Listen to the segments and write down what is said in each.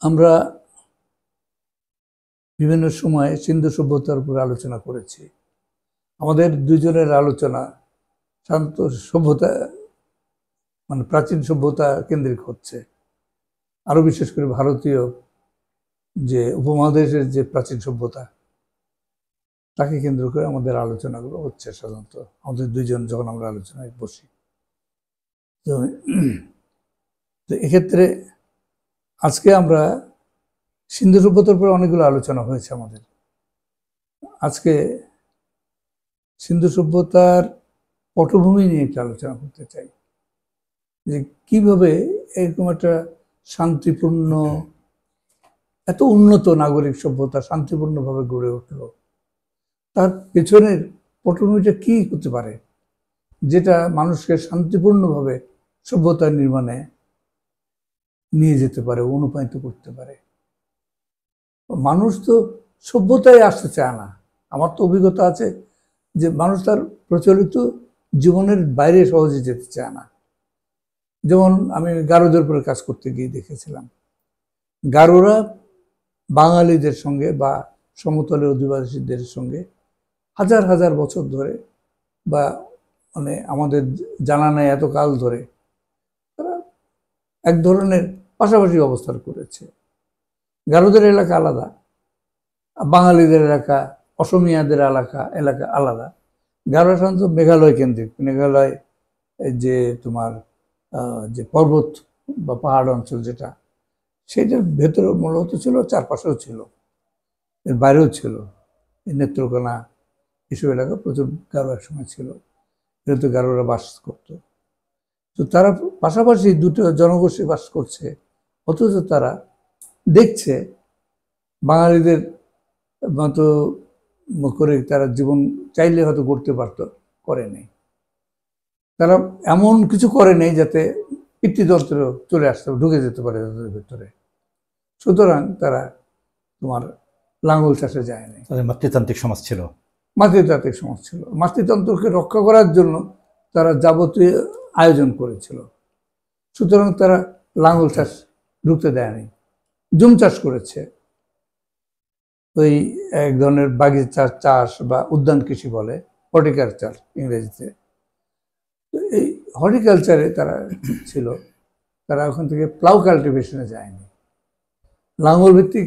আমরা বিভিন্ন সময়ে সিন্ধু সভ্যতার উপর আলোচনা করেছি। আমাদের দুজনের আলোচনা শান্ত সভ্যতা মানে প্রাচীন সভ্যতা কেন্দ্রিক হচ্ছে, আরো বিশেষ করে ভারতীয় যে উপমহাদেশের যে প্রাচীন সভ্যতা তাকে কেন্দ্র করে আমাদের আলোচনাগুলো হচ্ছে। সাধারণত আমাদের দুইজন যখন আমরা আলোচনায় বসি, তো এক্ষেত্রে আজকে আমরা সিন্ধু সভ্যতার উপর অনেকগুলো আলোচনা হয়েছে আমাদের। আজকে সিন্ধু সভ্যতার পটভূমি নিয়ে একটা আলোচনা করতে চাই, যে কিভাবে এরকম একটা শান্তিপূর্ণ, এত উন্নত নাগরিক সভ্যতা শান্তিপূর্ণভাবে গড়ে উঠলো। তার পেছনের পটভূমিটা কি হতে পারে যেটা মানুষকে শান্তিপূর্ণভাবে সভ্যতা নির্মাণে নিয়ে যেতে পারে, অনুপ্রাণিত করতে পারে। মানুষ তো সভ্যতায় আসতে চায় না। আমার তো অভিজ্ঞতা আছে যে মানুষ তার প্রচলিত জীবনের বাইরে সহজে যেতে চায় না। যেমন আমি গারোদের উপরে কাজ করতে গিয়ে দেখেছিলাম, গারোরা বাঙালিদের সঙ্গে বা সমতলের অধিবাসীদের সঙ্গে হাজার হাজার বছর ধরে বা মানে আমাদের জানা নেই এত কাল ধরে তারা এক ধরনের পাশাপাশি অবস্থান করেছে। গারোদের এলাকা আলাদা, বাঙালিদের এলাকা, অসমিয়াদের এলাকা আলাদা। গারো সাধারণত মেঘালয় কেন্দ্রিক, মেঘালয় যে তোমার যে পর্বত বা পাহাড় অঞ্চল যেটা, সেটার ভেতরে মূলত ছিল, চারপাশেও ছিল, এর বাইরেও ছিল। নেত্রকোনা এসব এলাকা প্রচুর গারো একসময় ছিল, যেহেতু গারোরা বাস করত। তো তারা পাশাপাশি দুটো জনগোষ্ঠী বাস করছে, অথচ তারা দেখছে বাঙালিদের মতো করে তারা জীবন চাইলে হয়তো করতে পারতো, করে নেই। তারা এমন কিছু করে নেই যাতে পিতৃতন্ত্র চলে আসতে ঢুকে যেতে পারে তাদের ভেতরে। সুতরাং তারা তোমার লাঙ্গল চাষে যায়নি। মাতৃতান্ত্রিক সমাজ ছিল, মাতৃতান্ত্রিক সমাজ ছিল। মাতৃতন্ত্রকে রক্ষা করার জন্য তারা যাবতীয় আয়োজন করেছিল। সুতরাং তারা লাঙ্গল চাষ ঢুকতে দেয়নি, জুম চাষ করেছে। ওই এক ধরনের বাগিচা চাষ বা উদ্যান কৃষি বলে, হর্টিকালচার ইংরেজিতে। এই হর্টিকালচারে তারা ছিল, তারা ওখান থেকে প্লাউ কাল্টিভেশনে যায়নি, লাঙ্গল ভিত্তিক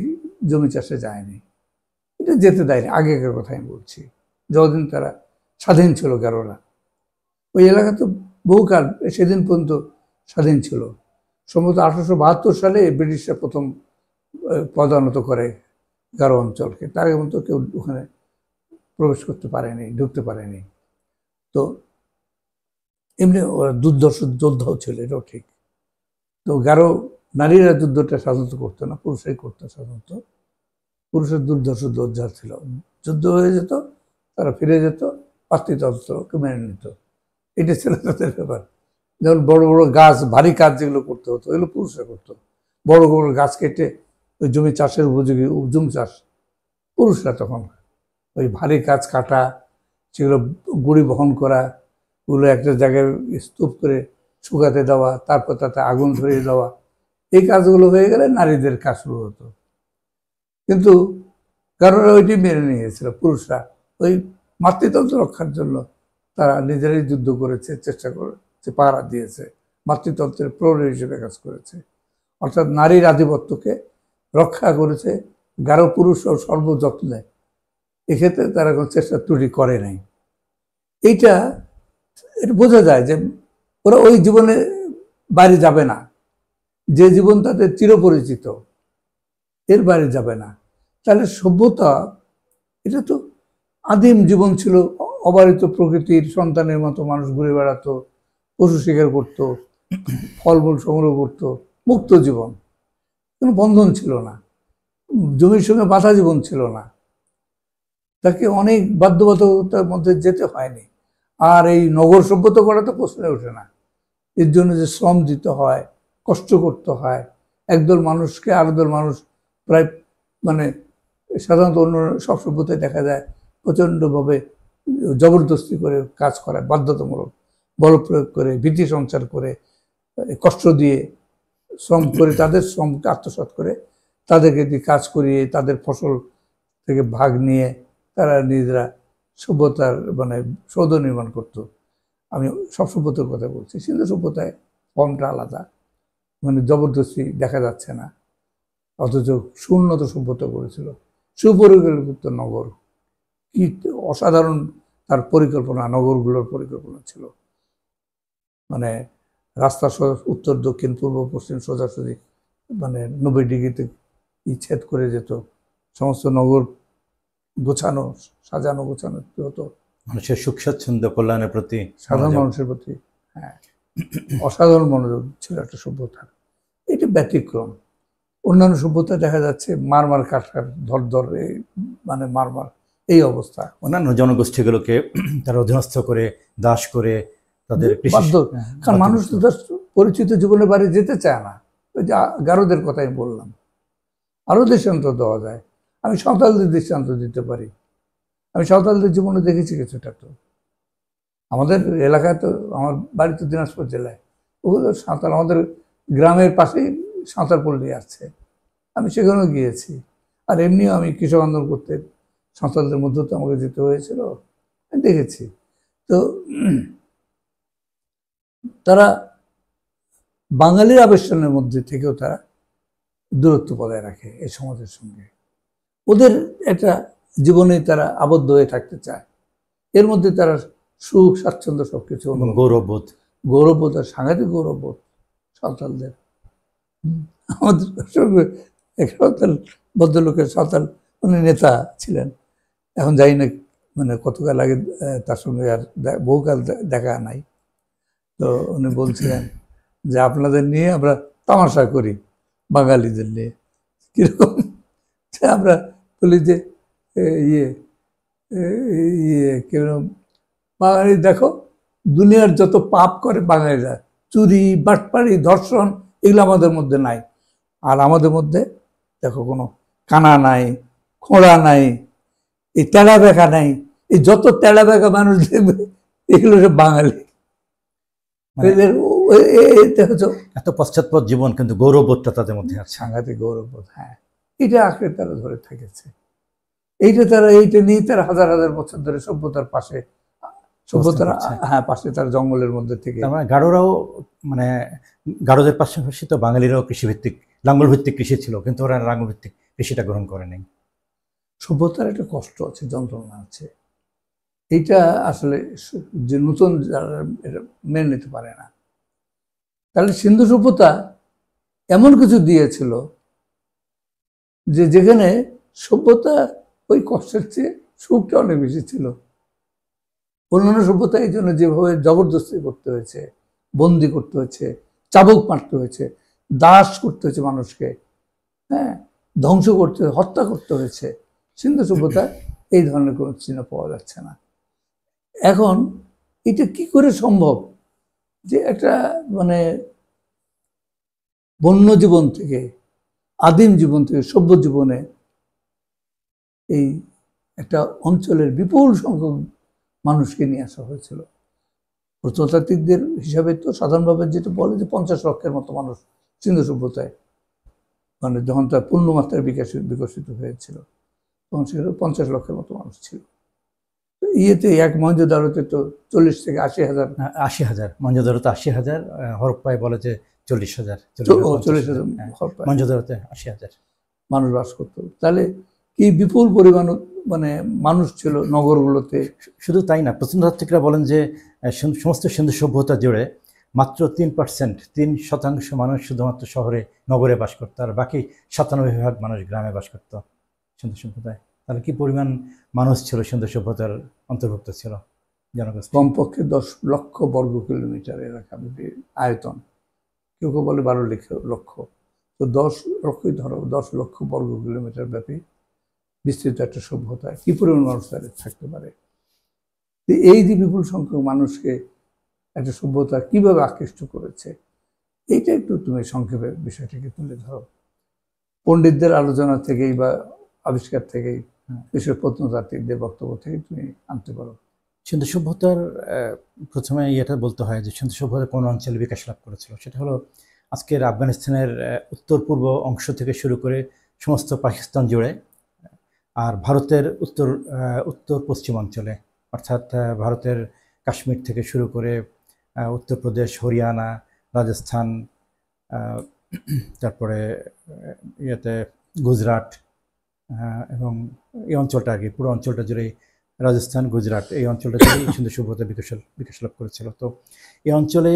জমি চাষে যায়নি। এটা যেতে দেয়নি, আগেকার কথা আমি বলছি, যতদিন তারা স্বাধীন ছিল গারোরা। ওই এলাকা তো বহুকাল সেদিন পর্যন্ত স্বাধীন ছিল। সম্ভবত 1872 সালে ব্রিটিশরা প্রথম পদানত করে গারো অঞ্চলকে, তার আগে মতো কেউ ওখানে প্রবেশ করতে পারেনি, ঢুকতে পারেনি। তো এমনি ওরা দুর্ধর্ষ যোদ্ধাও ছিল, এটাও ঠিক। তো গারো নারীরা যুদ্ধটা সাধারণত করতো না, পুরুষরাই করতো সাধারণত। পুরুষের দুর্ধর্ষ যোদ্ধা ছিল, যুদ্ধ হয়ে যেত, তারা ফিরে যেত, পাতৃতন্ত্রকে মেনে নিত। এটা ছিল তাদের ব্যাপার। যেমন বড় বড় গাছ, ভারী কাজ যেগুলো করতে হতো, এগুলো পুরুষরা করতো। বড় বড় গাছ কেটে ওই জমি চাষের উপযোগী জুম চাষ পুরুষরা তখন। ওই ভারী কাজ কাটা, সেগুলো গুঁড়ি বহন করা, ওগুলো একটা জায়গায় স্তূপ করে শুকাতে দেওয়া, তারপর তাতে আগুন ধরিয়ে দেওয়া, এই কাজগুলো হয়ে গেলে নারীদের কাজ শুরু হতো। কিন্তু কারোরা ওইটি মেনে নিয়েছিল, পুরুষরা ওই মাতৃতন্ত্র রক্ষার জন্য তারা নিজেরাই যুদ্ধ করেছে, চেষ্টা করেছে, পাহারা দিয়েছে, মাতৃতন্ত্রের প্রহরী হিসেবে কাজ করেছে। অর্থাৎ নারীর আধিপত্যকে রক্ষা করেছে গারো পুরুষও সর্বযত্নে। এক্ষেত্রে তারা কোনো চেষ্টা ত্রুটি করে নাই। এটা বোঝা যায় যে ওরা ওই জীবনে বাইরে যাবে না, যে জীবন তাদের চিরপরিচিত, এর বাইরে যাবে না। তাহলে সভ্যতা এটা তো আদিম জীবন ছিল, অবারিত প্রকৃতির সন্তানের মতো মানুষ ঘুরে বেড়াতো, পশু শিকার করতো, ফলমূল সংগ্রহ করতো, মুক্ত জীবন, কোনো বন্ধন ছিল না, জমির সঙ্গে বাধা জীবন ছিল না, তাকে অনেক বাধ্যবাধকতার মধ্যে যেতে হয়নি। আর এই নগর সভ্যতা করা তো প্রশ্নে ওঠে না। এর জন্য যে শ্রম দিতে হয়, কষ্ট করতে হয়, একদল মানুষকে আরেকদল মানুষ প্রায় মানে সাধারণত অন্য সব সভ্যতায় দেখা যায় প্রচণ্ডভাবে জবরদস্তি করে কাজ করায়, বাধ্যতামূলক বল প্রয়োগ করে, ভীতি সঞ্চার করে, কষ্ট দিয়ে শ্রম করে, তাদের শ্রমকে আত্মসাৎ করে তাদেরকে দিয়ে কাজ করিয়ে তাদের ফসল থেকে ভাগ নিয়ে তারা নিজেরা সভ্যতার মানে সৌধ নির্মাণ করত। আমি সব সভ্যতার কথা বলছি, সিন্ধু সভ্যতায় ফর্মটা আলাদা, মানে জবরদস্তি দেখা যাচ্ছে না, অথচ সুউন্নত সভ্যতা করেছিল, সুপরিকল্পিত নগর, কি অসাধারণ তার পরিকল্পনা, নগরগুলোর পরিকল্পনা ছিল। মানে রাস্তা উত্তর দক্ষিণ পূর্ব পশ্চিম সোজাসুজি মানে 90 ডিগ্রিতে ছেদ করে যেত, সমস্ত নগর গোছানো সাজানো গোছানো হতো, মানুষের সুখ স্বাচ্ছন্দ্য কল্যাণের প্রতি, সাধারণ মানুষের প্রতি। হ্যাঁ, অসাধারণ মনোযোগ ছিল একটা সভ্যতার। এটা ব্যতিক্রম। অন্যান্য সভ্যতা দেখা যাচ্ছে মারমার কাঠার ধর মানে মারমার এই অবস্থা। অন্যান্য জনগোষ্ঠীগুলোকে তারা অধীনস্থ করে দাস করে তাদের বাধ্য, কারণ মানুষ তো তার পরিচিত জীবনের বাইরে যেতে চায় না। ওই যে গারোদের কথাই বললাম, আরো দৃষ্টান্ত দেওয়া যায়। আমি সাঁওতালদের দৃষ্টান্ত দিতে পারি। আমি সাঁওতালদের জীবনে দেখেছি কিছুটা। তো আমাদের এলাকায় তো, আমার বাড়ি তো দিনাজপুর জেলায়, ওগুলো সাঁওতাল, আমাদের গ্রামের পাশেই সাঁওতাল পল্লী আছে, আমি সেখানেও গিয়েছি। আর এমনিও আমি কৃষক আন্দোলন করতে সাঁওতালদের মধ্যে তো আমাকে যেতে হয়েছিল, দেখেছি। তো তারা বাঙালির আবেষ্টনের মধ্যে থেকেও তারা দূরত্ব বজায় রাখে এই সমাজের সঙ্গে। ওদের একটা জীবনে তারা আবদ্ধ হয়ে থাকতে চায়, এর মধ্যে তারা সুখ স্বাচ্ছন্দ্য সবকিছু, গৌরববোধ, গৌরববোধ আর সাংঘাতিক গৌরববোধ সাঁওতালদের। আমাদের সঙ্গে এক সাঁওতাল ভদ্রলোকের, সাঁওতাল উনি নেতা ছিলেন, এখন যাই না মানে কতকাল আগে তার সঙ্গে আর বহুকাল দেখা নাই। তো উনি বলছিলেন যে আপনাদের নিয়ে আমরা তামাশা করি, বাঙালিদের নিয়ে। কিরকম? আমরা বলি যে ইয়ে ইয়ে কিরকম, বাঙালি দেখো দুনিয়ার যত পাপ করে বাঙালিরা, চুরি বাটপাড়ি ধর্ষণ, এগুলো আমাদের মধ্যে নাই। আর আমাদের মধ্যে দেখো কোনো কানা নাই, খোঁড়া নাই, এই তেড়া বেঁকা নাই, এই যত তেড়া বেঁকা মানুষ দেখবে এগুলো সব বাঙালি। এত পশ্চাৎপদ জীবন, কিন্তু গৌরববোধটা তাদের মধ্যে আছে, সাংঘাতিক গৌরববোধ। হ্যাঁ, এটা আঁকড়ে তারা ধরে থেকেছে। এইটা নিয়ে তারা হাজার হাজার বছর ধরে সভ্যতার পাশে, সভ্যতার হ্যাঁ পাশে, তার জঙ্গলের মধ্যে থেকে। গারোরাও মানে গারোদের পাশাপাশি তো বাঙালিরাও কৃষিভিত্তিক, লাঙ্গল ভিত্তিক কৃষি ছিল, কিন্তু ওরা লাঙ্গল ভিত্তিক কৃষিটা গ্রহণ করে নেই। সভ্যতার একটা কষ্ট আছে, যন্ত্রণা আছে, এইটা আসলে যে নতুন যারা এটা মেনে নিতে পারে না। তাহলে সিন্ধু সভ্যতা এমন কিছু দিয়েছিল যে যেখানে সভ্যতা ওই কষ্টের চেয়ে সুখটা অনেক বেশি ছিল। অন্যান্য সভ্যতা এই জন্য যেভাবে জবরদস্তি করতে হয়েছে, বন্দি করতে হয়েছে, চাবুক মারতে হয়েছে, দাস করতে হয়েছে মানুষকে, হ্যাঁ, ধ্বংস করতে, হত্যা করতে হয়েছে, সিন্ধু সভ্যতা এই ধরনের কোনো চিহ্ন পাওয়া যাচ্ছে না। এখন এটা কি করে সম্ভব যে একটা মানে বন্য জীবন থেকে, আদিম জীবন থেকে সভ্য জীবনে এই একটা অঞ্চলের বিপুল সংখ্যক মানুষকে নিয়ে আসা হয়েছিল। প্রত্নতাত্ত্বিকদের হিসাবে তো সাধারণভাবে যেটা বলে যে 50 লক্ষের মতো মানুষ সিন্ধু সভ্যতায়, মানে যখন তার পূর্ণমাত্রায় বিকশিত হয়েছিল তখন সেখানে 50 লক্ষের মতো মানুষ ছিল। ইয়েতে এক মহেঞ্জোদারোতে তো 40 থেকে 80,000, 80,000 মহেঞ্জোদারোতে 80,000, হরপ্পায় বলে যে 40,000, 40,000 মহেঞ্জোদারোতে 80,000 মানুষ বাস করতো। তাহলে কি বিপুল পরিমাণ মানে মানুষ ছিল নগরগুলোতে। শুধু তাই না, প্রত্নতাত্ত্বিকরা বলেন যে সমস্ত সিন্ধু সভ্যতা জুড়ে মাত্র 3% মানুষ শুধুমাত্র শহরে নগরে বাস করতো, আর বাকি 97% মানুষ গ্রামে বাস করতো সিন্ধু সভ্যতায়। তাহলে কি পরিমাণ মানুষ ছিল সিন্ধু সভ্যতার অন্তর্ভুক্ত ছিল জনগোষ্ঠী? কমপক্ষে 10 লক্ষ বর্গ কিলোমিটার এলাকা আয়তন, কেউ কেউ বলে 12 লক্ষ, তো 10 লক্ষই ধরো, 10 লক্ষ বর্গ কিলোমিটার ব্যাপী বিস্তৃত একটা সভ্যতায় কি পরিমাণ মানুষ থাকতে পারে। এই যে বিপুল সংখ্যক মানুষকে একটা সভ্যতা কিভাবে আকৃষ্ট করেছে, এইটা একটু তুমি সংক্ষেপে বিষয়টাকে তুলে ধরো। পণ্ডিতদের আলোচনা থেকেই বা আবিষ্কার থেকেই, বিশেষ প্রত্নতাত্ত্বিকদের বক্তব্য থেকে তুমি আনতে পারো। সিন্ধু সভ্যতার প্রথমে এটা বলতে হয় যে সিন্ধু সভ্যতা কোন অঞ্চলে বিকাশ লাভ করেছিল। সেটা হলো আজকের আফগানিস্তানের উত্তর পূর্ব অংশ থেকে শুরু করে সমস্ত পাকিস্তান জুড়ে, আর ভারতের উত্তর পশ্চিম অঞ্চলে, অর্থাৎ ভারতের কাশ্মীর থেকে শুরু করে উত্তরপ্রদেশ, হরিয়ানা, রাজস্থান, তারপরে ইয়েতে গুজরাট, এবং এই অঞ্চলটা আর কি, পুরো অঞ্চলটা জুড়েই, রাজস্থান, গুজরাট, এই অঞ্চলটা জুড়েই সিন্ধু সভ্যতা বিকাশ লাভ করেছিল। তো এই অঞ্চলে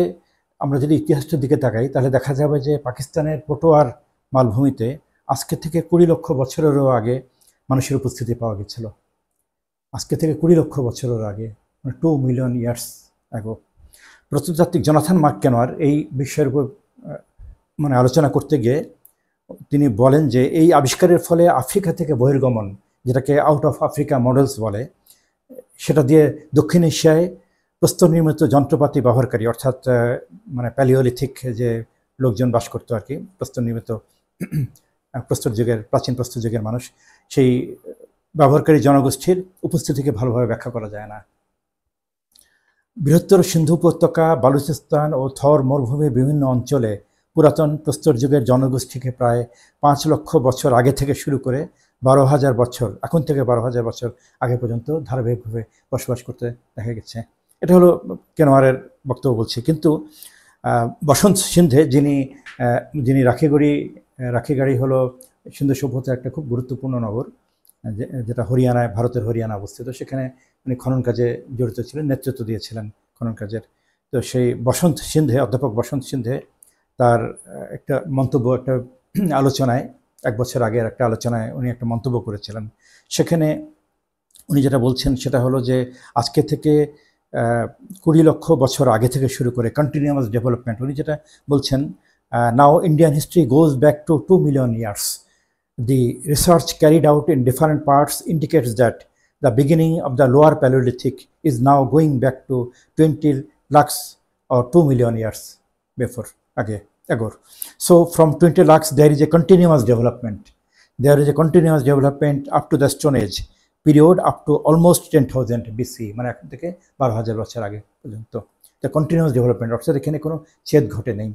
আমরা যদি ইতিহাসটার দিকে তাকাই তাহলে দেখা যাবে যে পাকিস্তানের পটোয়ার মালভূমিতে আজকে থেকে 20 লক্ষ বছরেরও আগে মানুষের উপস্থিতি পাওয়া গেছিল। আজকে থেকে 20 লক্ষ বছরের আগে, মানে 2 মিলিয়ন ইয়ার্স অ্যাগো। প্রত্নতাত্ত্বিক জোনাথন ম্যাককেনওয়ার এই বিষয়ের উপর মানে আলোচনা করতে গিয়ে তিনি বলেন যে এই আবিষ্কারের ফলে আফ্রিকা থেকে বহির্গমন, যেটাকে আউট অফ আফ্রিকা মডেলস বলে, সেটা দিয়ে দক্ষিণ এশিয়ায় প্রস্তর নির্মিত যন্ত্রপাতি ব্যবহারকারী, অর্থাৎ মানে প্যালিওলিথিক যে লোকজন বাস করতো আর কি, প্রস্তর নির্মিত প্রস্তর যুগের, প্রাচীন প্রস্তর যুগের মানুষ, সেই ব্যবহারকারী জনগোষ্ঠীর উপস্থিতিকে ভালোভাবে ব্যাখ্যা করা যায় না। বৃহত্তর সিন্ধু উপত্যকা, বালুচিস্তান ও থর মরুভূমির বিভিন্ন অঞ্চলে পুরাতন প্রস্তর যুগের জনগোষ্ঠীকে প্রায় 5 লক্ষ বছর আগে থেকে শুরু করে 12,000 বছর, এখন থেকে 12,000 বছর আগে পর্যন্ত ধারাবাহিকভাবে বসবাস করতে দেখা গেছে। এটা হলো কেনোয়ারের বক্তব্য বলছি। কিন্তু বসন্ত সিন্ধে, যিনি রাখিগাড়ি হলো সিন্ধু সভ্যতার একটা খুব গুরুত্বপূর্ণ নগর, যেটা হরিয়ানায়, ভারতের হরিয়ানা অবস্থিত। সেখানে উনি খনন কাজে জড়িত ছিলেন, নেতৃত্ব দিয়েছিলেন খনন কাজের। তো সেই বসন্ত সিন্ধে, অধ্যাপক বসন্ত সিন্ধে, তার একটা মন্তব্য, একটা আলোচনায়, 1 বছর আগের একটা আলোচনায় উনি একটা মন্তব্য করেছিলেন। সেখানে উনি যেটা বলছেন সেটা হলো যে আজকে থেকে 20 লক্ষ বছর আগে থেকে শুরু করে কন্টিনিউয়াস ডেভেলপমেন্ট, উনি যেটা বলছেন, now Indian history goes back to 2 million years. The research carried out in different parts indicates that the beginning of the lower Paleolithic is now going back to 20 lakhs or 2 million years ago. So from 20 lakhs there is a continuous development. There is a continuous development up to the Stone Age period, up to almost 10,000 BC, মানে এখন থেকে 12,000 বছর আগে পর্যন্ত। The continuous development, অর্থাৎ এখানে কোনো ছেদ ঘটে নেই।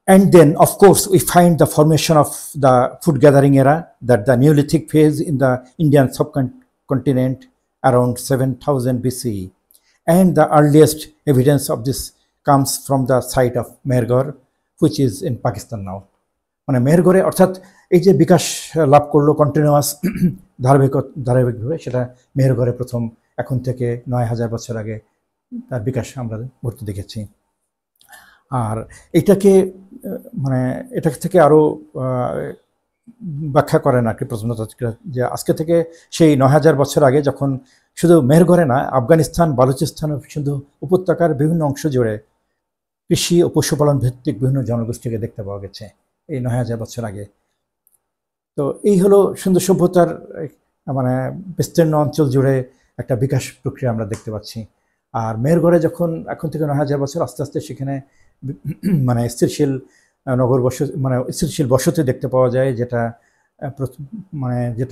And then, of course, we find the formation of the food gathering era, that the Neolithic phase in the Indian subcontinent around 7,000 BCE. And the earliest evidence of this comes from the site of Mehergarh, which is in Pakistan now. মানে মেহেরগড়ে, অর্থাৎ এই যে বিকাশ লাভ করলো continuous ধারাবাহিকভাবে, সেটা মেহেরগড়ে প্রথম, এখন থেকে 9,000 বছর আগে তার বিকাশ আমরা ঘটতে দেখেছি। আর এটাকে মানে এটা থেকে আরও ব্যাখ্যা করেন আর কি প্রত্নতাত্ত্বিকরা, যে আজকে থেকে সেই 9,000 বছর আগে, যখন শুধু মেহেরগড়ে না, আফগানিস্তান, বালুচিস্তান ও সিন্ধু উপত্যকার বিভিন্ন অংশ জুড়ে কৃষি ও পশুপালন ভিত্তিক বিভিন্ন জনগোষ্ঠীকে দেখতে পাওয়া গেছে এই 9,000 বছর আগে। তো এই হলো সিন্ধু সভ্যতার মানে বিস্তীর্ণ অঞ্চল জুড়ে একটা বিকাশ প্রক্রিয়া আমরা দেখতে পাচ্ছি। আর মেহেরগড়ে যখন এখন থেকে 9,000 বছর আস্তে আস্তে সেখানে মানে স্থিরশীল স্থিরশীল বসতি দেখতে পাওয়া যায়, যেটা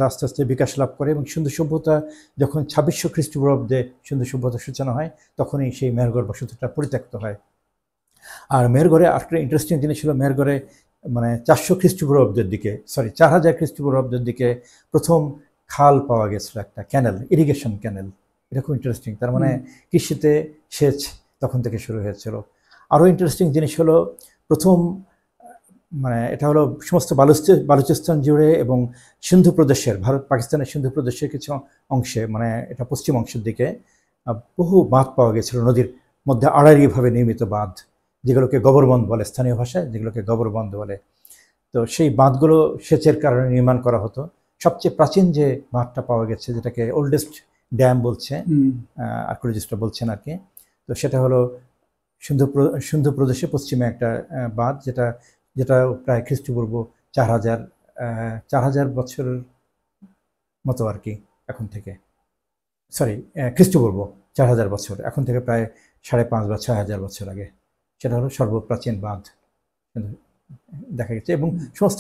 আস্তে আস্তে বিকাশ লাভ করে। এবং সিন্ধু সভ্যতা যখন 2600 খ্রিস্টপূর্বাব্দে সিন্ধু সভ্যতার সূচনা হয়, তখনই সেই মেহেরগড় বসতিটা পরিত্যক্ত হয়। আর মেহেরগড়ে আরেকটা ইন্টারেস্টিং জিনিস ছিল, মেহেরগড়ে মানে 400 খ্রিস্টপূর্বাব্দের দিকে, 4000 খ্রিস্টপূর্বাব্দের দিকে প্রথম খাল পাওয়া গেছিল, একটা ক্যানেল, ইরিগেশন ক্যানেল। এটা খুব ইন্টারেস্টিং। তার মানে কৃষিতে সেচ তখন থেকে শুরু হয়েছিল। আরও ইন্টারেস্টিং জিনিস হলো, প্রথম মানে এটা হলো সমস্ত বালুচিস্তান জুড়ে এবং সিন্ধু প্রদেশের, ভারত পাকিস্তানের সিন্ধু প্রদেশের কিছু অংশে, মানে এটা পশ্চিম অংশের দিকে বহু বাঁধ পাওয়া গেছিল, নদীর মধ্যে আড়াআড়িভাবে নির্মিত বাঁধ, যেগুলোকে গবরবন্ধ বলে স্থানীয় ভাষায়, যেগুলোকে গবরবন্ধ বলে। তো সেই বাঁধগুলো সেচের কারণে নির্মাণ করা হতো। সবচেয়ে প্রাচীন যে বাঁধটা পাওয়া গেছে, যেটাকে ওল্ডেস্ট ড্যাম বলছে আর্কিওলজিস্টরা বলছেন আর কি, তো সেটা হলো সিন্ধু প্রদেশে পশ্চিমে একটা বাঁধ, যেটা প্রায় খ্রিস্টপূর্ব 4,000 বছরের মতো আর কি, এখন থেকে খ্রিস্টপূর্ব 4,000 বছর, এখন থেকে প্রায় 5.5 বা 6,000 বছর আগে। সেটা হলো সর্বপ্রাচীন বাঁধ দেখা গেছে। এবং সমস্ত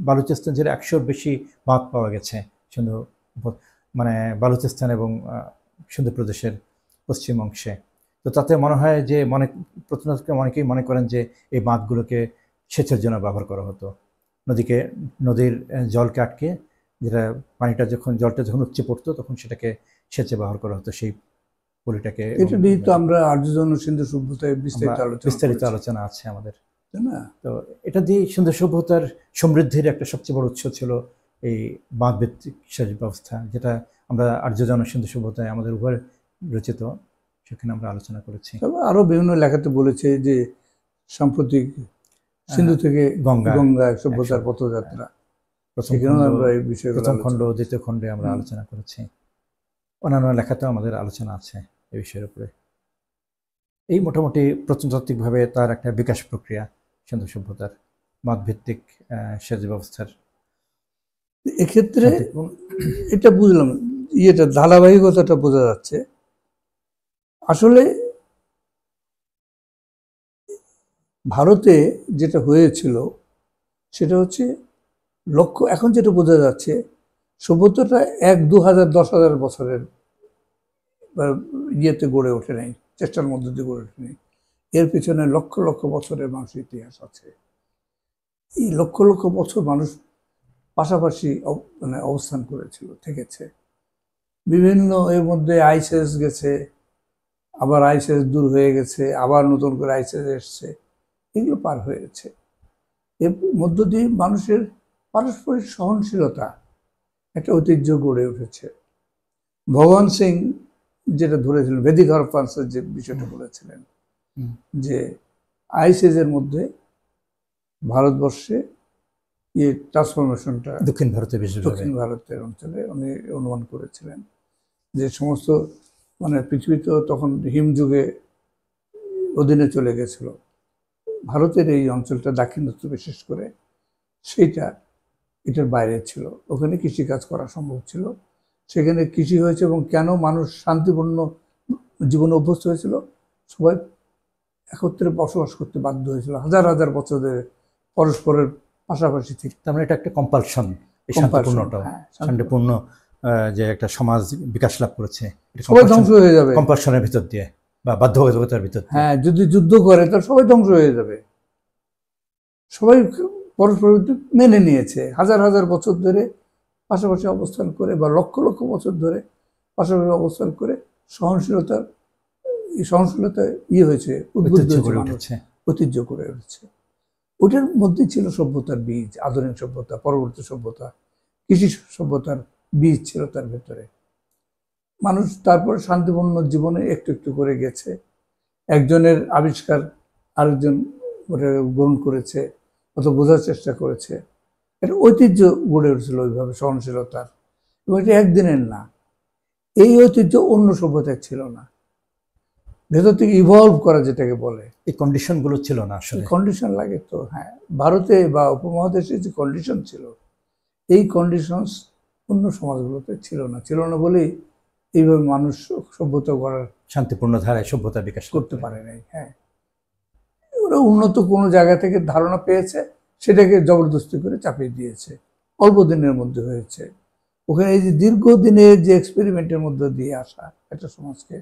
বালুচিস্তান জেলায় 100-র বেশি বাঁধ পাওয়া গেছে সিন্ধু মানে বালুচিস্তান এবং সিন্ধু প্রদেশের পশ্চিম অংশে। তো তাতে মনে হয় যে প্রত্নতাত্ত্বিকরা অনেকেই মনে করেন যে এই বাঁধগুলোকে সেচের জন্য ব্যবহার করা হতো, নদীর জলকে আটকে, যেটা জলটা যখন উপচে পড়তো তখন সেটাকে সেচে ব্যবহার করা হতো। সেই পলিটাকে এটা নিয়ে তো আমরা আর্যজন সিন্ধু সভ্যতায় বিস্তারিত আলোচনা আছে আমাদের, তাই না? তো এটা দিয়ে সিন্ধু সভ্যতার সমৃদ্ধির একটা সবচেয়ে বড় উৎস ছিল এই বাঁধভিত্তিক সেচ ব্যবস্থা, যেটা আমরা আর্যজন সিন্ধু সভ্যতায় আমাদের উভয় রচিত, সেখানে আমরা আলোচনা করেছি। আরো বিভিন্ন লেখাতে বলেছে যে সাম্প্রতিক সিন্ধু থেকে গঙ্গা সভ্যতার পথযাত্রা, প্রথম খণ্ড দ্বিতীয় খণ্ডে আমরা আলোচনা করেছি। অন্যান্য লেখাতেও আমাদের আলোচনা আছে এই বিষয়ের উপরে। এই মোটামুটি প্রত্নতাত্ত্বিকভাবে তার একটা বিকাশ প্রক্রিয়া সিন্ধু সভ্যতার বাঁধভিত্তিক সেচ ব্যবস্থার। এক্ষেত্রে এটা বুঝলাম, ধারাবাহিকতাটা বোঝা যাচ্ছে। আসলে ভারতে যেটা হয়েছিল সেটা হচ্ছে এখন যেটা বোঝা যাচ্ছে, সভ্যতাটা 1-2,000-10,000 বছরের ইয়েতে গড়ে ওঠে নাই, চেষ্টার মধ্যে দিয়ে গড়ে ওঠে নাই। এর পিছনে লক্ষ লক্ষ বছরের মানুষের ইতিহাস আছে। এই লক্ষ লক্ষ বছর মানুষ পাশাপাশি অবস্থান করেছিল, থেকেছে। বিভিন্ন এর মধ্যে আইসেস গেছে, আবার আইসেস দূর হয়ে গেছে, আবার নতুন করে আইসেস এসছে, এগুলো পার হয়েছে। এর মধ্য দিয়ে মানুষের পারস্পরিক সহনশীলতা একটা ঐতিহ্য গড়ে উঠেছে। ভগবান সিং যেটা ধরেছিলেন, ভেদিক হরপ্পান্সের যে বিষয়টা বলেছিলেন, যে আইসেজের মধ্যে ভারতবর্ষে ট্রান্সফরমেশনটা দক্ষিণ ভারতের অঞ্চলে উনি অনুমান করেছিলেন, যে সমস্ত পৃথিবী তো তখন হিমযুগে অধীনে চলে গেছিল, ভারতের এই অঞ্চলটা দাক্ষিণাত্য বিশেষ করে এটার বাইরে ছিল। ওখানে কৃষিকাজ করা সম্ভব ছিল, সেখানে কৃষি হয়েছে, এবং কেন মানুষ শান্তিপূর্ণ জীবনে অভ্যস্ত হয়েছিল, সবাই একত্রে বসবাস করতে বাধ্য হয়েছিল হাজার হাজার বছর ধরে পরস্পরের পাশাপাশি থেকে। তার মানে এটা একটা কম্পালশন, শান্তিপূর্ণ যে একটা সমাজ বিকাশ লাভ করেছে, সবাই ধ্বংস হয়ে যাবে কম্পালশনের ভিতর দিয়ে বা বাধ্যবাধকতার ভিতর দিয়ে। হ্যাঁ, যদি যুদ্ধ করে তাহলে সবাই ধ্বংস হয়ে যাবে। সবাই পরস্পর মেনে নিয়েছে, হাজার হাজার বছর ধরে পাশাপাশি অবস্থান করে, বা লক্ষ লক্ষ বছর ধরে পাশাপাশি অবস্থান করে সহনশীলতা হয়েছে, উদ্বুদ্ধ হয়েছে, ঐতিহ্য করে উঠেছে। ওটার মধ্যে ছিল সভ্যতার বীজ, আধুনিক সভ্যতা, পরবর্তী সভ্যতা, কৃষি সভ্যতার বীজ ছিল তার ভেতরে। মানুষ তারপরে শান্তিপূর্ণ জীবনে একটু একটু করে গেছে। একজনের আবিষ্কার আরেকজন ওটা গ্রহণ করেছে, অত বোঝার চেষ্টা করেছে। এটা ঐতিহ্য গড়ে উঠেছিল ওইভাবে সহনশীলতার, এবং এটা একদিনের না। এই ঐতিহ্য অন্য সভ্যতায় ছিল না, ভেতর থেকে ইভলভ করা যেটাকে বলে। এই কন্ডিশনগুলো ছিল না, আসলে কন্ডিশন লাগে তো। হ্যাঁ, ভারতে বা উপমহাদেশে যে কন্ডিশন ছিল, এই কন্ডিশনস অন্য সমাজগুলোতে ছিল না বলেই এইভাবে মানুষ সভ্যতা করার, শান্তিপূর্ণ ধারায় সভ্যতা বিকাশ করতে পারে নাই। হ্যাঁ, ওরা উন্নত কোনো জায়গা থেকে ধারণা পেয়েছে, সেটাকে জবরদস্তি করে চাপিয়ে দিয়েছে, অল্প দিনের মধ্যে হয়েছে। ওখানে এই যে দীর্ঘদিনের যে এক্সপেরিমেন্টের মধ্যে দিয়ে আসা একটা সমাজকে,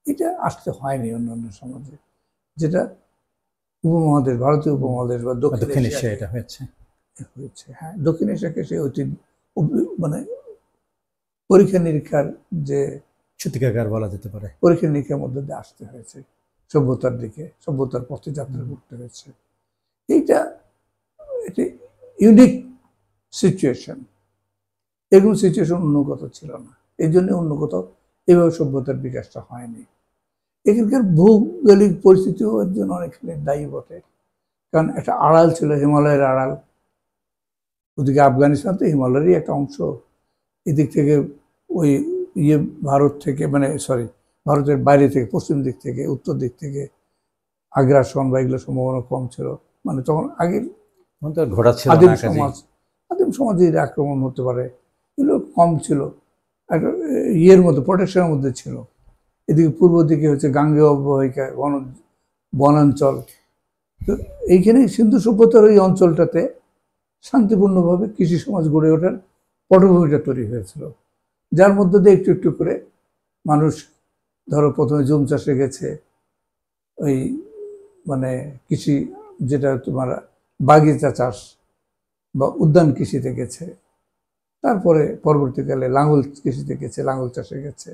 এটা আসতে হয়নি অন্যান্য সমাজে, যেটা উপমহাদেশ, ভারতীয় উপমহাদেশ বা দক্ষিণ এশিয়া এটা হয়েছে। হ্যাঁ, দক্ষিণ এশিয়াকে সেই পরীক্ষা নিরীক্ষার যে সূতিকাগার বলা যেতে পারে, পরীক্ষা নিরীক্ষার মধ্যে দিয়ে আসতে হয়েছে, সভ্যতার দিকে, সভ্যতার পথে যাত্রা করতে হয়েছে। এইটা একটি ইউনিক সিচুয়েশন, এরকম সিচুয়েশন অন্য কোথাও ছিল না। এই জন্য অন্য কোথাও এইভাবে সভ্যতার বিকাশটা হয়নি। এখানকার ভৌগোলিক পরিস্থিতিও এর জন্য অনেকখানি দায়ী বটে, কারণ একটা আড়াল ছিল, হিমালয়ের আড়াল। ওদিকে আফগানিস্তান তো হিমালয়েরই একটা অংশ, এদিক থেকে ওই ভারত থেকে ভারতের বাইরে থেকে, পশ্চিম দিক থেকে, উত্তর দিক থেকে আগ্রাসন বা এগুলো সম্ভাবনা কম ছিল। তখন আগের আদিম সমাজের আক্রমণ হতে পারে, এগুলো কম ছিল, একটা মধ্যে, প্রোটেকশনের মধ্যে ছিল। এদিকে পূর্ব দিকে হচ্ছে গাঙ্গেয় অববাহিকা, বনাঞ্চল। তো এইখানে সিন্ধু সভ্যতার ওই অঞ্চলটাতে শান্তিপূর্ণভাবে কৃষি সমাজ গড়ে ওঠার পটভূমিটা তৈরি হয়েছিল, যার মধ্যে দিয়ে একটু একটু করে মানুষ, ধরো প্রথমে জুম চাষে গেছে, ওই কৃষি যেটা তোমার বাগিচা চাষ, বা উদ্যান কৃষিতে গেছে, তারপরে পরবর্তীকালে লাঙ্গল কৃষিতে গেছে, লাঙ্গল চাষে গেছে।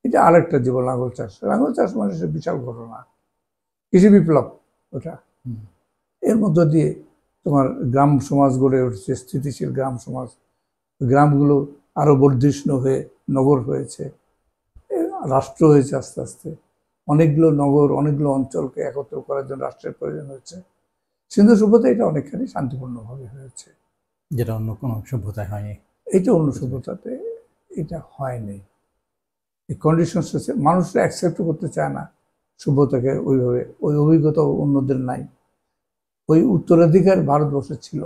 এটা আরেকটা জীবন, লাঙ্গল চাষ। লাঙ্গল চাষ মানুষের বিশাল ঘটনা, কৃষি বিপ্লব ওটা। এর মধ্য দিয়ে তোমার গ্রাম সমাজ গড়ে উঠেছে, স্থিতিশীল গ্রাম সমাজ। গ্রামগুলো আরো বর্ধিষ্ণু হয়ে নগর হয়েছে, রাষ্ট্র হয়েছে আস্তে আস্তে। অনেকগুলো নগর, অনেকগুলো অঞ্চলকে একত্র করার জন্য রাষ্ট্রের প্রয়োজন হয়েছে। সিন্ধু সভ্যতা এটা অনেকখানি শান্তিপূর্ণভাবে হয়েছে, যেটা অন্য কোনো সভ্যতায় হয়নি। এটা অন্য সভ্যতাতে এটা হয়নি। এই কন্ডিশনস হচ্ছে, মানুষরা অ্যাকসেপ্ট করতে চায় না সভ্যতাকে ওইভাবে, ওই অভিজ্ঞতা অন্যদের নাই। ওই উত্তরাধিকার ভারতবর্ষে ছিল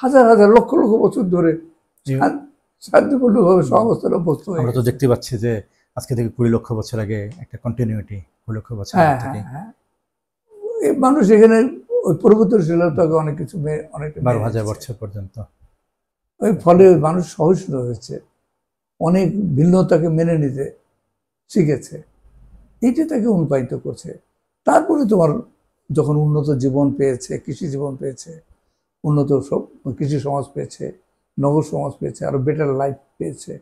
হাজার হাজার লক্ষ লক্ষ বছর ধরে শান্তিপূর্ণভাবে সহাবস্থান অভ্যস্ত হয়ে আমরা তো গেছে। দেখতে পাচ্ছি যে আজকে থেকে 20 লক্ষ বছর আগে একটা কন্টিনিউটি, 20 লক্ষ বছর হ্যাঁ আগে থেকে হ্যাঁ হ্যাঁ, এই মানুষ এখানে ওই পরিবর্তনশীলতাকে অনেক কিছু অনেকটা 12,000 বছর পর্যন্ত। ওই ফলে মানুষ সহিষ্ণু হয়েছে, অনেক ভিন্নতাকে মেনে নিতে শিখেছে। এইটা তাকে অনুপ্রাণিত করছে। তারপরে তোমার যখন উন্নত জীবন পেয়েছে, কৃষি জীবন পেয়েছে, উন্নত সব কৃষি সমাজ পেয়েছে, নগর সমাজ পেয়েছে, আরো বেটার লাইফ পেয়েছে,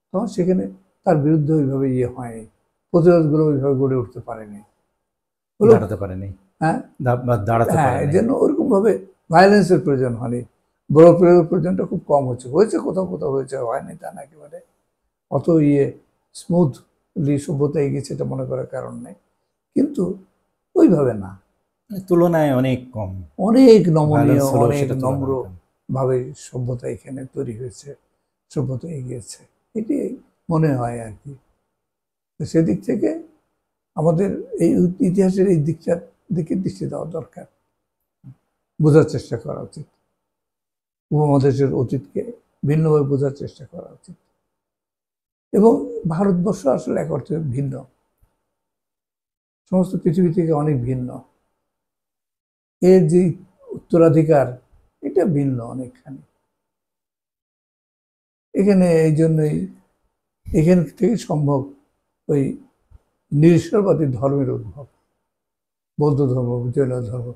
তখন সেখানে তার বিরুদ্ধে ওইভাবে হয়নি, প্রতিরোধগুলো ওইভাবে গড়ে উঠতে পারেনি, দাঁড়াতে পারেনি। হ্যাঁ দাঁড়াতে হ্যাঁ, পারেনি। এই জন্য ওরকম ভাবে ভায়োলেন্সের প্রয়োজন হয়নি, বড় প্রয়োজনটা খুব কম হচ্ছে। হয়েছে কোথাও কোথাও, হয়েছে, হয়নি তা না একেবারে। অত স্মুথলি সভ্যতা এগিয়েছে এটা মনে করার কারণ নেই, কিন্তু ওইভাবে না, তুলনায় অনেক কম। অনেক নমনীয়, Violence হলেও অনেক সেটা তুলনায় নম্র কম। ভাবে সভ্যতা এখানে তৈরি হয়েছে, সভ্যতা এগিয়েছে, এটি মনে হয় আর কি। তো সেদিক থেকে আমাদের এই ইতিহাসের এই দিকটার দিকে দৃষ্টি দেওয়া দরকার, বোঝার চেষ্টা করা উচিত, উপমহাদেশের অতীতকে ভিন্নভাবে বোঝার চেষ্টা করা উচিত। এবং ভারতবর্ষ আসলে এক অর্থে ভিন্ন, সমস্ত পৃথিবী থেকে অনেক ভিন্ন। এর যে উত্তরাধিকার, এটা ভিন্ন অনেকখানি। এখানে এই জন্যই এখান থেকে সম্ভব ওই নিরীশ্বরবাদী ধর্মের উদ্ভব, বৌদ্ধ ধর্ম, জৈন ধর্ম।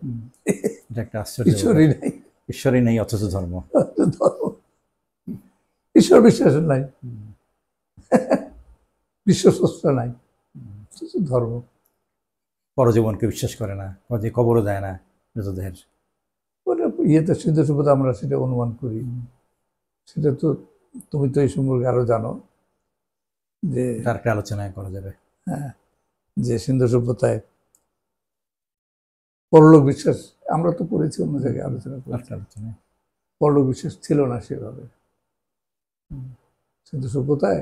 এটা একটা আশ্চর্য ঈশ্বরই ব্যাপার। নাই, ঈশ্বরই নেই অথচ ধর্ম। ধর্ম, ঈশ্বর বিশ্বাস নাই, বিশ্বস্রষ্টা নাই, অথচ ধর্ম। পরজীবনকে বিশ্বাস করে না, যে কবরও দেয় না মৃতদেহের। ওটা ইয়েতে সিদ্ধ সভ্যতা আমরা সেটা অনুমান করি, সেটা তো তুমি তো এই সম্পর্কে আরো জানো যে তার একটা আলোচনায় করা যাবে। হ্যাঁ, যে সিন্ধু সভ্যতায় পরলোক বিশ্বাস, আমরা তো করেছি অন্য জায়গায় আলোচনা একটা করেছি, আলোচনায় পরলোক বিশ্বাস ছিল না সেভাবে সিন্ধু সভ্যতায়।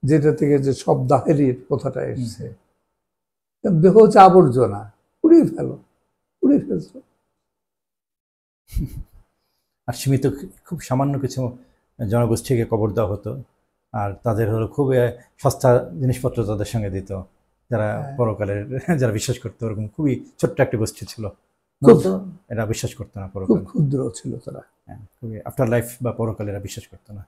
যেটা থেকে যে সব দাহেরির কথাটা এসছে, দেহ হচ্ছে আবর্জনা, উড়িয়ে ফেলো, উড়িয়ে ফেলছো। আর সীমিত খুব সামান্য কিছু জনগোষ্ঠীকে কবর দেওয়া হতো, আর তাদের হলো খুব সস্তা জিনিসপত্র তাদের সঙ্গে দিত, যারা পরকালের যারা বিশ্বাস করতো। ওরকম খুবই ছোট্ট একটা গোষ্ঠী ছিল, এরা বিশ্বাস করতো না খুব পরকাল। ক্ষুদ্র ছিল তারা। হ্যাঁ, খুবই আফটার লাইফ বা পরকাল এরা বিশ্বাস করতো না।